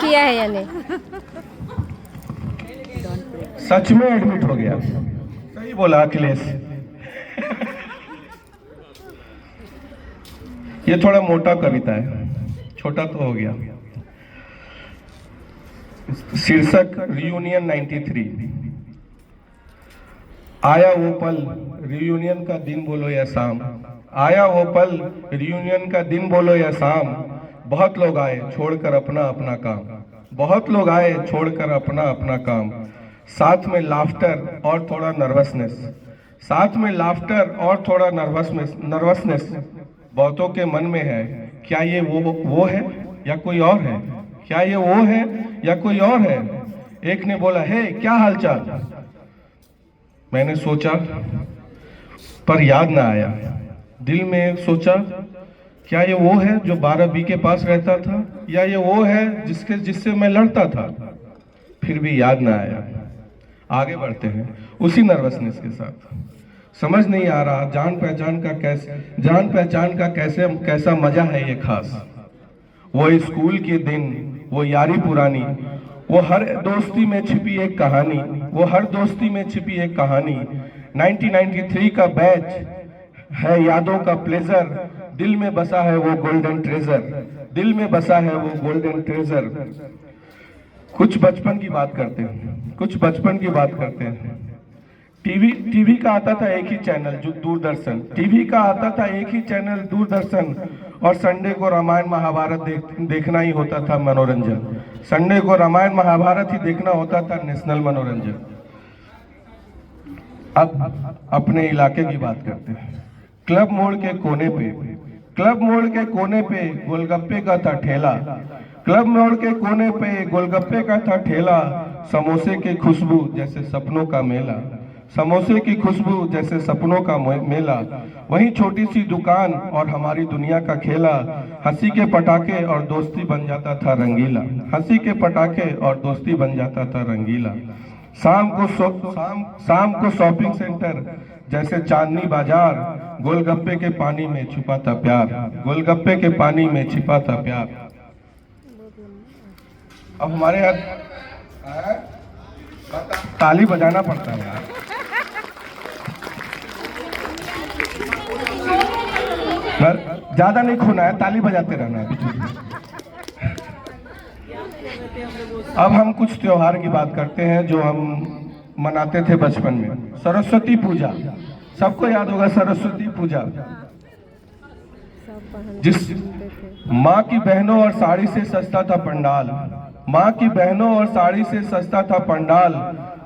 किया है या नहीं? सच में एडमिट हो गया। सही बोला अखिलेश। ये थोड़ा मोटा कविता है, छोटा तो हो गया। शीर्षक रियूनियन 93। आया वो पल रियूनियन का दिन बोलो या शाम, आया वो पल रियूनियन का दिन बोलो या शाम। बहुत लोग आए छोड़कर अपना अपना काम, बहुत लोग आए छोड़कर अपना अपना काम। साथ में लाफ्टर और थोड़ा नर्वसनेस, साथ में लाफ्टर और थोड़ा नर्वसनेस बहुतों के मन में है। क्या ये वो है या कोई और है? क्या ये वो है या कोई और है? एक ने बोला, हे क्या हालचाल? मैंने सोचा पर याद ना आया। दिल में सोचा, क्या ये वो है जो 12B के पास रहता था, या ये वो है जिससे मैं लड़ता था? फिर भी याद ना आया। आगे बढ़ते हैं उसी नर्वसनेस के साथ। समझ नहीं आ रहा जान पहचान का कैसा मजा है ये खास। वो स्कूल के दिन, वो यारी पुरानी, वो हर दोस्ती में छिपी एक कहानी, वो हर दोस्ती में छिपी एक कहानी। 1993 का बैच है यादों का प्लेजर, दिल में बसा है वो गोल्डन ट्रेजर, दिल में बसा है वो गोल्डन ट्रेजर। कुछ बचपन की बात करते हैं, कुछ बचपन की बात करते हैं। टीवी का आता था एक ही चैनल, जो दूरदर्शन। टीवी का आता था एक ही चैनल, दूरदर्शन। और संडे को रामायण महाभारत देखना ही होता था मनोरंजन। संडे को रामायण महाभारत ही देखना होता था नेशनल मनोरंजन। अब अपने इलाके की बात करते हैं। क्लब मोड़ के कोने पे, क्लब मोड़ के कोने पे गोलगप्पे का था ठेला, क्लब मोड़ के कोने पे गोलगप्पे का था ठेला। समोसे की खुशबू जैसे सपनों का मेला, समोसे की खुशबू जैसे सपनों का मेला। वही छोटी सी दुकान और हमारी दुनिया का खेला। हंसी के पटाखे और दोस्ती बन जाता था रंगीला, हंसी के पटाखे और दोस्ती बन जाता था रंगीला। शाम को शॉपिंग सेंटर जैसे चांदनी बाजार, गोलगप्पे के पानी में छुपा था प्यार, गोलगप्पे के पानी में छिपा था प्यार। अब हमारे यहाँ ताली बजाना पड़ता है यार। ज्यादा नहीं खोना है, ताली बजाते रहना है। अब हम कुछ त्योहार की बात करते हैं जो हम मनाते थे बचपन में। सरस्वती पूजा, सबको याद होगा सरस्वती पूजा। जिस माँ की बहनों और साड़ी से सस्ता था पंडाल, माँ की बहनों और साड़ी से सस्ता था पंडाल।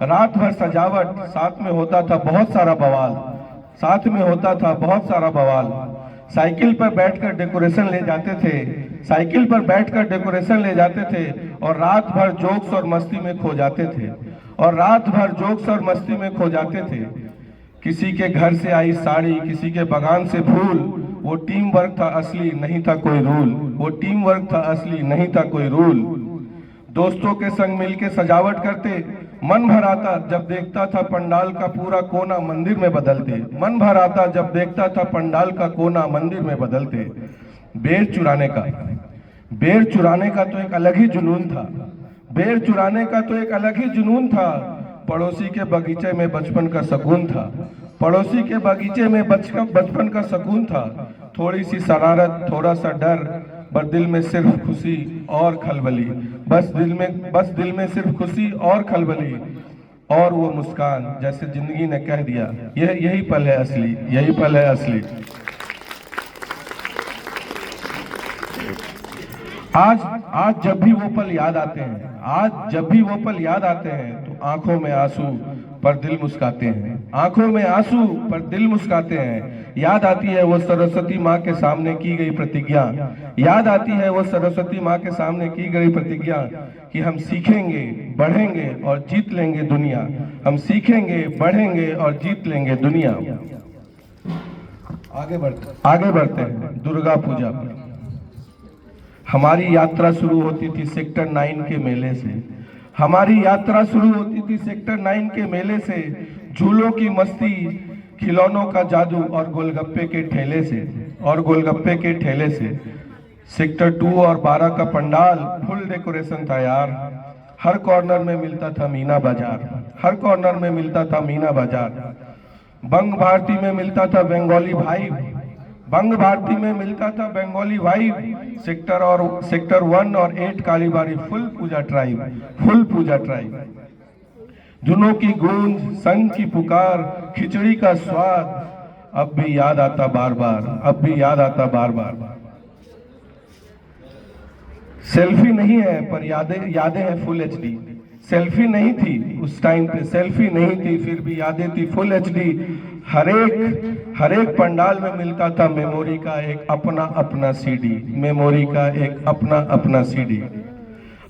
रात भर सजावट, साथ में होता था बहुत सारा बवाल, साथ में होता था बहुत सारा बवाल। साइकिल पर बैठकर डेकोरेशन ले जाते थे, साइकिल पर बैठकर डेकोरेशन ले जाते थे। और रात भर जोक्स और मस्ती में खो जाते थे, और रात भर जोक्स और मस्ती में खो जाते थे। किसी के घर से आई साड़ी, किसी के बगान से फूल। वो टीम वर्क था असली, नहीं था कोई रूल, वो टीम वर्क था असली, नहीं था कोई रूल। दोस्तों के संग मिलके सजावट करते, मन भर आता जब देखता था पंडाल का पूरा कोना मंदिर में बदलते, मन भर आता जब देखता था पंडाल का कोना मंदिर में बदलते। बेर चुराने का, बेर चुराने का तो एक अलग ही जुनून था, बेर चुराने का तो एक अलग ही जुनून था। पड़ोसी के बगीचे में बचपन का सुकून था, पड़ोसी के बगीचे में बचपन का सुकून था। थोड़ी सी शरारत, थोड़ा सा डर, बस दिल में सिर्फ खुशी और खलबली, बस दिल में सिर्फ खुशी और खलबली। और वो मुस्कान जैसे जिंदगी ने कह दिया, यही पल है असली, यही पल है असली। आज जब भी वो पल याद आते हैं, आज जब भी वो पल याद आते हैं, तो आंखों में आंसू पर दिल मुस्काते हैं, आंखों में आंसू पर दिल मुस्काते हैं। याद आती है वो सरस्वती माँ के सामने की गई प्रतिज्ञा, याद आती है वो सरस्वती माँ के सामने की गई प्रतिज्ञा कि हम सीखेंगे, बढ़ेंगे और जीत लेंगे दुनिया, हम सीखेंगे, बढ़ेंगे और जीत लेंगे दुनिया। आगे बढ़ते हैं दुर्गा पूजा पर। हमारी यात्रा शुरू होती थी सेक्टर 9 के मेले से, हमारी यात्रा शुरू होती थी सेक्टर 9 के मेले से। झूलों की मस्ती, खिलौनों का जादू और गोलगप्पे के ठेले से, और गोलगप्पे के ठेले से। सेक्टर 2 और 12 का पंडाल फुल डेकोरेशन था यार। हर कॉर्नर में मिलता था मीना बाजार, हर कॉर्नर में मिलता था मीना बाजार। बंग भारती में मिलता था बंगाली भाई, बंग भारती में मिलता था बंगाली भाई। सेक्टर 1 और 8 कालीबाड़ी फुल पूजा ट्राइब, फुल पूजा ट्राइब। जुनों की गूंज, संग की पुकार, खिचड़ी का स्वाद अब भी याद आता बार बार, अब भी याद आता बार बार। सेल्फी नहीं है पर यादें, यादें हैं फुल एचडी। सेल्फी नहीं थी उस टाइम पे, सेल्फी नहीं थी, फिर भी यादें थी फुल एचडी। हर एक पंडाल में मिलता था मेमोरी का एक अपना अपना सीडी, मेमोरी का एक अपना अपना सीडी।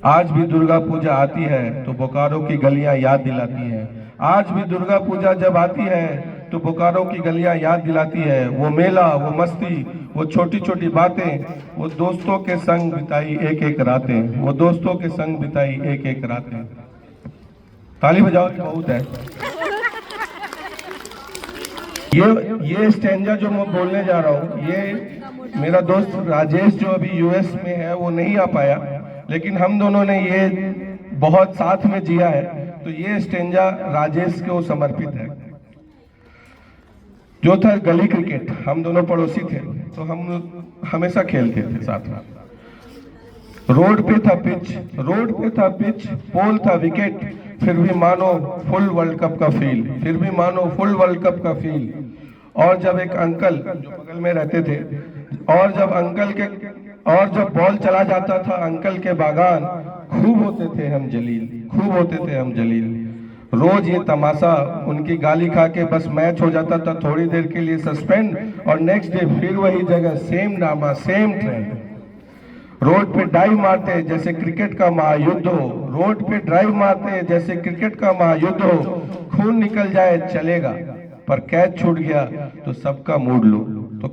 आज भी दुर्गा पूजा आती है तो बोकारो की गलियां याद दिलाती हैं। आज भी दुर्गा पूजा जब आती है तो बोकारो की गलियां याद दिलाती है। वो मेला, वो मस्ती, वो छोटी छोटी बातें, वो दोस्तों के संग बिताई एक एक रातें, वो दोस्तों के संग बिताई एक एक रातें। ताली बजाओ, बहुत है। ये स्टेंजा जो मैं बोलने जा रहा हूँ, ये मेरा दोस्त राजेश जो अभी यूएस में है वो नहीं आ पाया, लेकिन हम दोनों ने ये बहुत साथ में जिया है, तो ये स्टेंजा राजेश को समर्पित है। जो था गली क्रिकेट, हम दोनों पड़ोसी थे तो हम हमेशा खेलते थे साथ में। रोड पे था पिच, रोड पे था पिच, पोल था विकेट, फिर भी मानो फुल वर्ल्ड कप का फील, फिर भी मानो फुल वर्ल्ड कप का फील। और जब एक अंकल जो बगल में रहते थे, और जब बॉल चला जाता था अंकल के बागान, खूब होते थे हम जलील, खूब होते थे हम जलील। रोज ये तमाशा, उनकी गाली खा के बस मैच हो जाता था थोड़ी देर के लिए सस्पेंड, और नेक्स्ट डे फिर वही जगह, same drama, same trend. Road पे ड्राइव मारते जैसे क्रिकेट का महायुद्ध हो, रोड पे ड्राइव मारते जैसे क्रिकेट का महायुद्ध हो। खून निकल जाए चलेगा, पर कैच छूट गया तो सबका मूड लो। तो